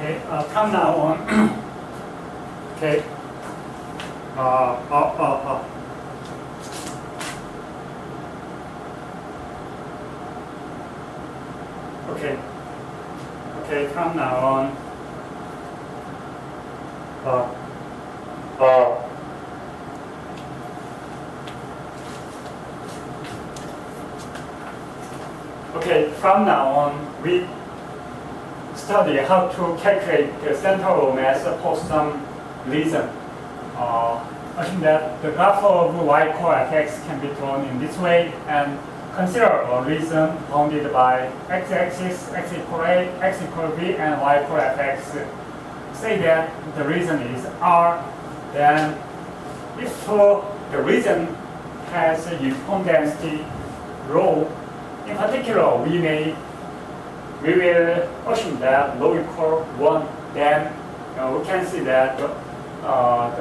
Okay, from now on, okay, okay, okay, from now on, okay, from now on, we study how to calculate the central mass for some reason. Assume that the graph of y-core fx can be drawn in this way, and consider a reason bounded by x-axis, x equal a, x equal b, and y equal fx. Say that the reason is r, then if the reason has a uniform density rho, in particular we will assume that rho equal 1, then we can see that the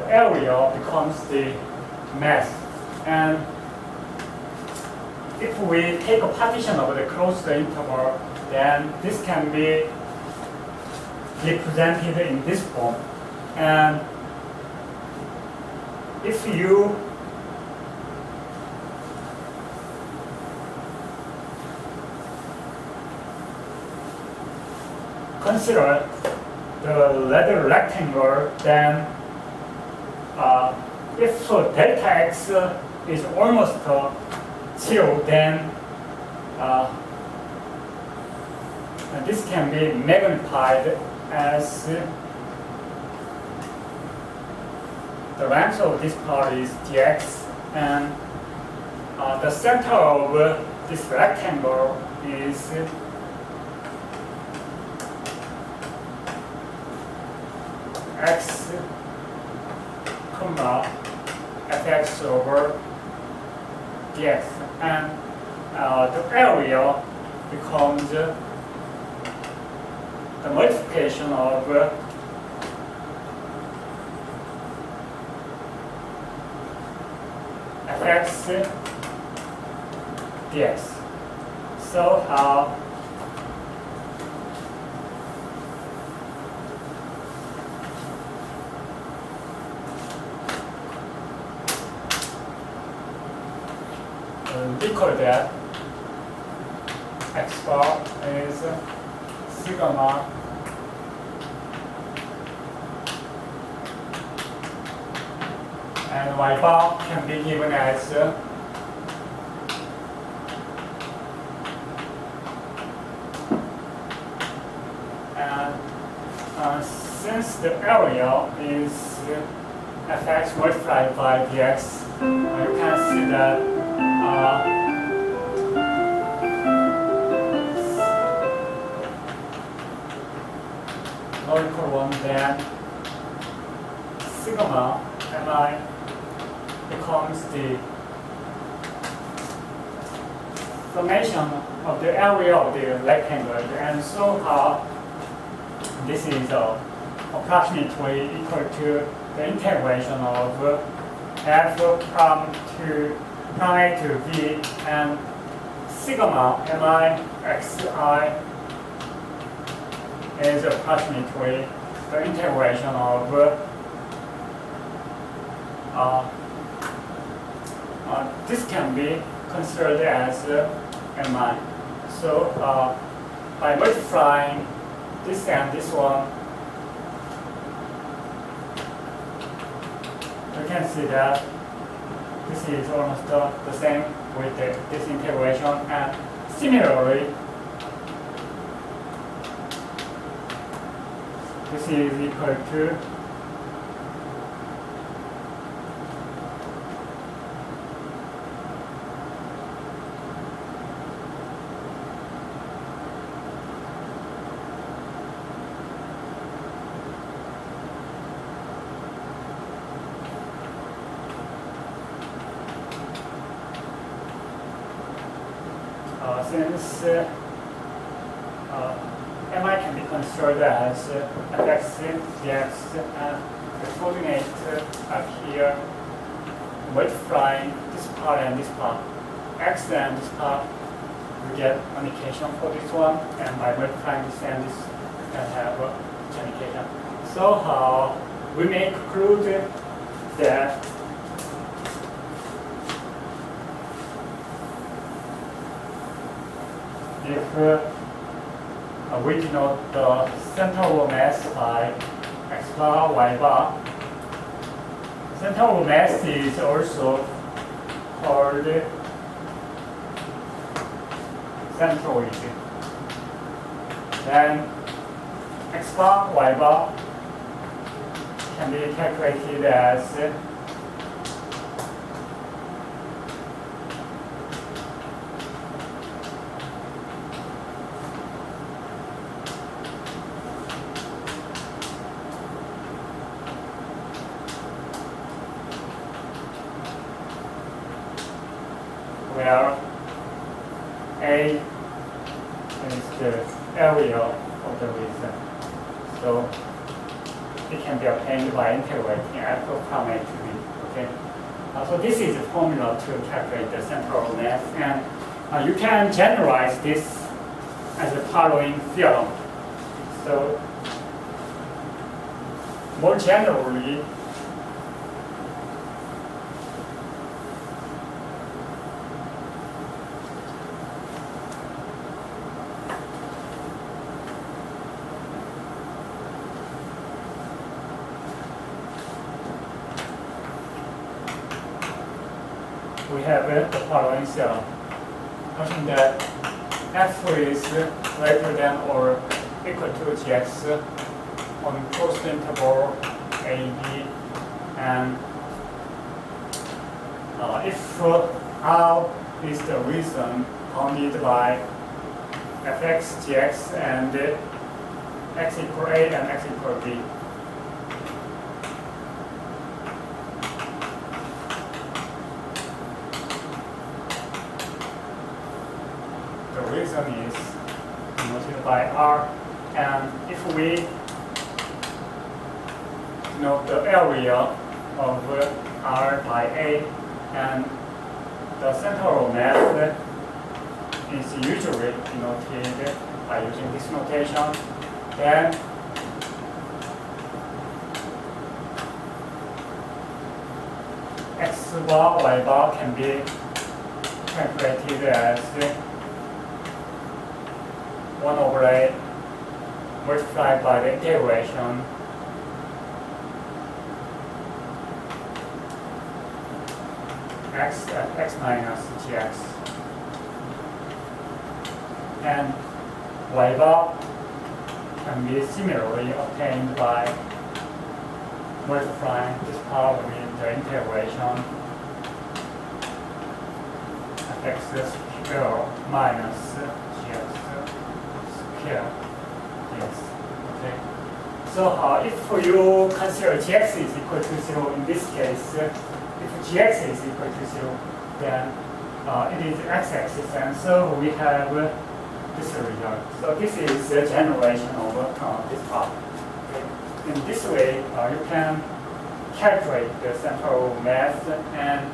area becomes the mass. And if we take a partition of the closed interval, then this can be represented in this form. And if you consider the letter rectangle, then if delta x is almost 0, then this can be magnified as the length of this part is dx, and the center of this rectangle is x comma fx over dx, and the area becomes the multiplication of fx dx. So recall that x bar is sigma and y bar can be given as and since the area is fx multiplied by dx, you can see that rho equal 1, then sigma mi becomes the summation of the area of the rectangle, and so this is approximately equal to the integration of f from A to b, and sigma mi xi is approximately the integration of this can be considered as mi. So by multiplying this and this one, you can see that this is almost the same with this integration, and similarly this is equal to since mi can be considered as fx dx, and the coordinate up here multiplying this part and this part, x and this part, we get an equation for this one, and by multiplying this and this, we can have communication. So we may conclude that if we denote the center of mass by x bar, y bar, center of mass is also called centroid. Then x bar, y bar can be calculated as where A is the area of the reason. So it can be obtained by integrating f from A to B. Okay. So this is the formula to calculate the central mass, and you can generalize this as the following theorem. So more generally, we have the following theorem. Noting that f is greater than or equal to gx on closed interval a, b, and if r is the reason bounded by fx, gx, and x equal a and x equal b. The reason is denoted by r, and if we denote the area of r by a, and the central mass is usually denoted by using this notation, then x bar, y bar can be calculated as 1 over a multiplied by the integration x minus gx, and y bar can be similarly obtained by multiplying this power with the integration of x squared minus gx squared. Yes. Okay. So if you consider gx is equal to 0 in this case, if gx is equal to 0, then it is x-axis, and so we have this result. So this is the generation of this part. Okay. In this way, you can calculate the central mass, and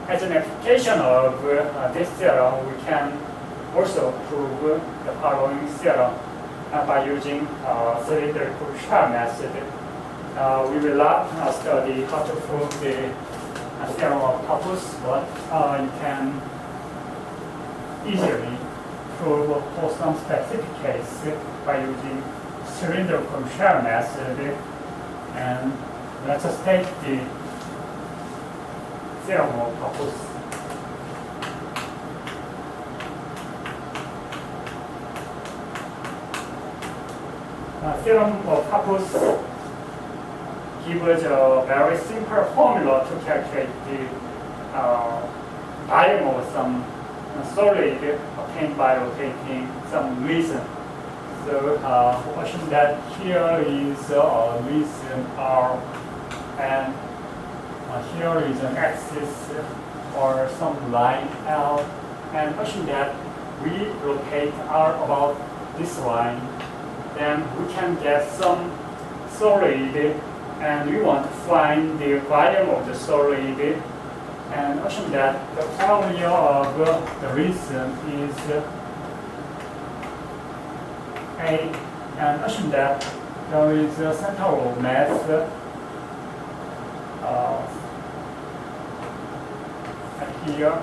as an application of this theorem, we can also prove the following theorem by using cylindrical shell method. We will not study how to prove the theorem of Pappus, but you can easily prove for some specific case by using cylindrical shell method. And let's state the theorem of Pappus. Theorem of Pappus gives a very simple formula to calculate the volume of some solid obtained by rotating some reason. So assume that here is a reason R, and here is an axis or some line L, and assume that we rotate R about this line, then we can get some solid, and we want to find the volume of the solid, and assume that the area of the reason is A, and assume that there is a central mass here.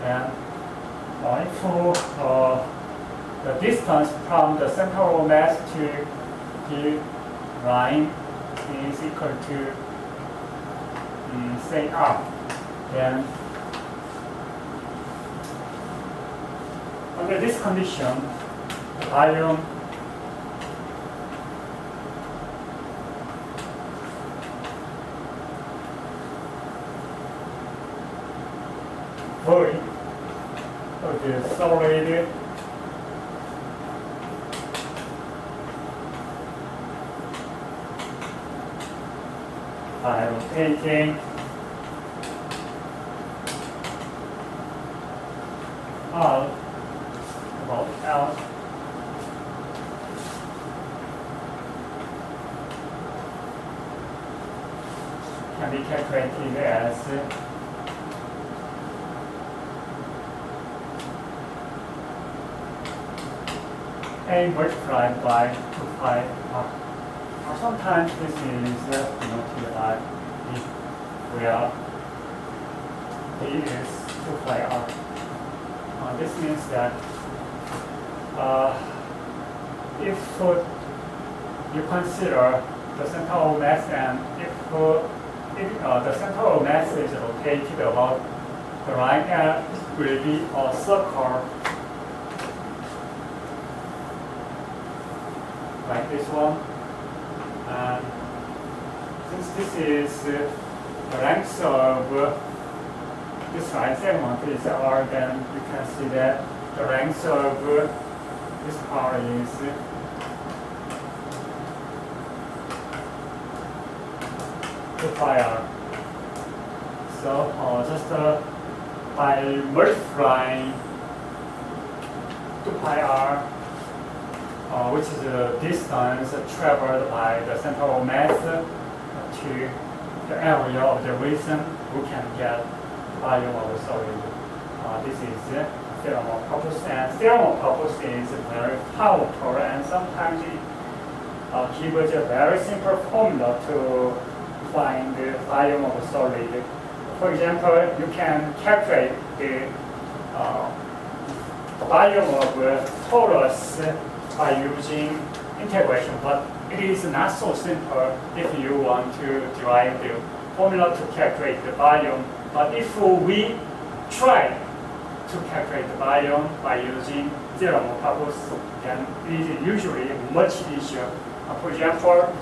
And if the distance from the central mass to the line is equal to say r, then under this condition, the volume void of the solid by rotating r about L can be calculated as A multiplied by 2 pi r. Sometimes this is denoted by B, where B is 2 pi r. This means that if you consider the central mass and if the central mass is rotated about the line, and it will be a circle like this one. And since this is the length of this line segment is r, then you can see that the length of this part is two pi r. So just by multiplying 2 pi r, which is the distance traveled by the central mass to the area of the region, we can get volume of the solid. This is theorem of purpose, and theorem of purpose is very powerful, and sometimes it gives a very simple formula to find the volume of a solid. For example, you can calculate the volume of a torus by using integration, but it is not so simple if you want to derive the formula to calculate the volume. But if we try to calculate the volume by using theorem of purpose, then it is usually much easier. For example,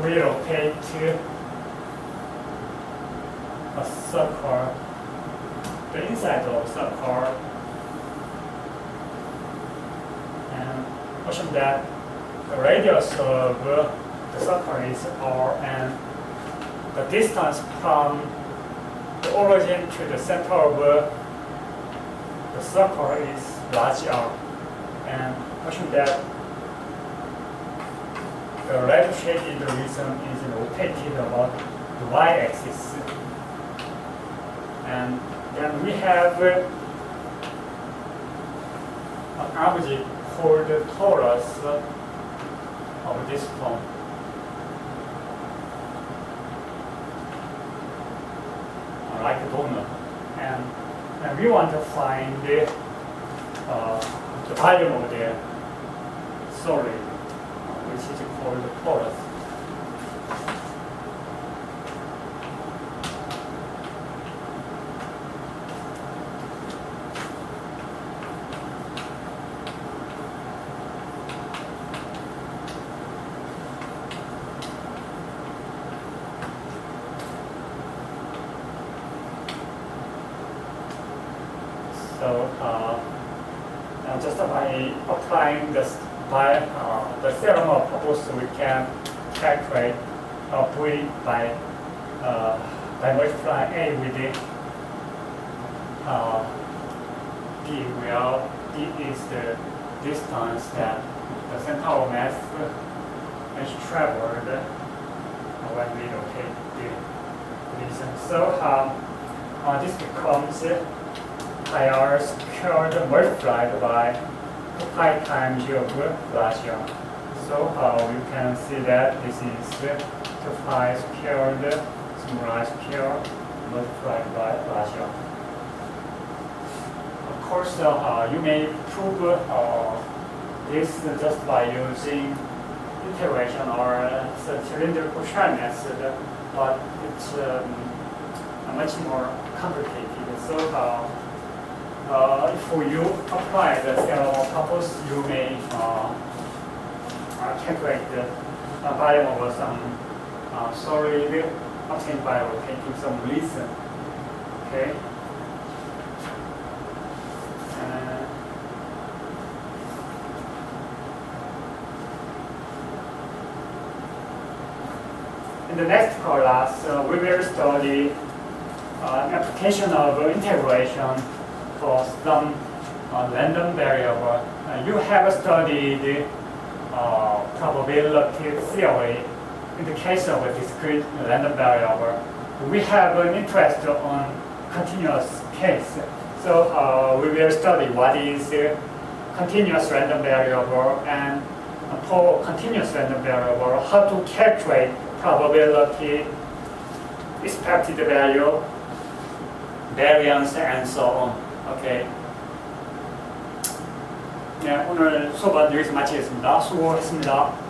we rotate a circle, the inside of a circle, and assume that the radius of the circle is r, and the distance from the origin to the center of the circle is large r, and assume that the red shaded region is rotated about the y-axis, and then we have an object called the torus of this form. Like a donut, and we want to find the volume of the solid, which is called the torus. So just by applying the theorem of purpose, we can calculate V by by multiplying A with D, where D is the distance that the center of mass has traveled when we locate the reason. So this becomes pi r squared multiplied by 2 pi times u of Laplacian. So you can see that this is 2 pi squared small I squared multiplied by Laplacian. Of course, you may prove this just by using integration or cylindrical shell method, but it's much more complicated. So if you apply the theorem of couples, you may calculate the volume of some solid obtained by rotating some reason. Okay. In the next class, we will study application of integration for some random variable. You have studied probability theory in the case of a discrete random variable. We have an interest on continuous case. So we will study what is continuous random variable, and for continuous random variable, how to calculate probability, expected value, variance, and so on. Okay. 네, 오늘 수업은 여기서 마치겠습니다. 수고했습니다.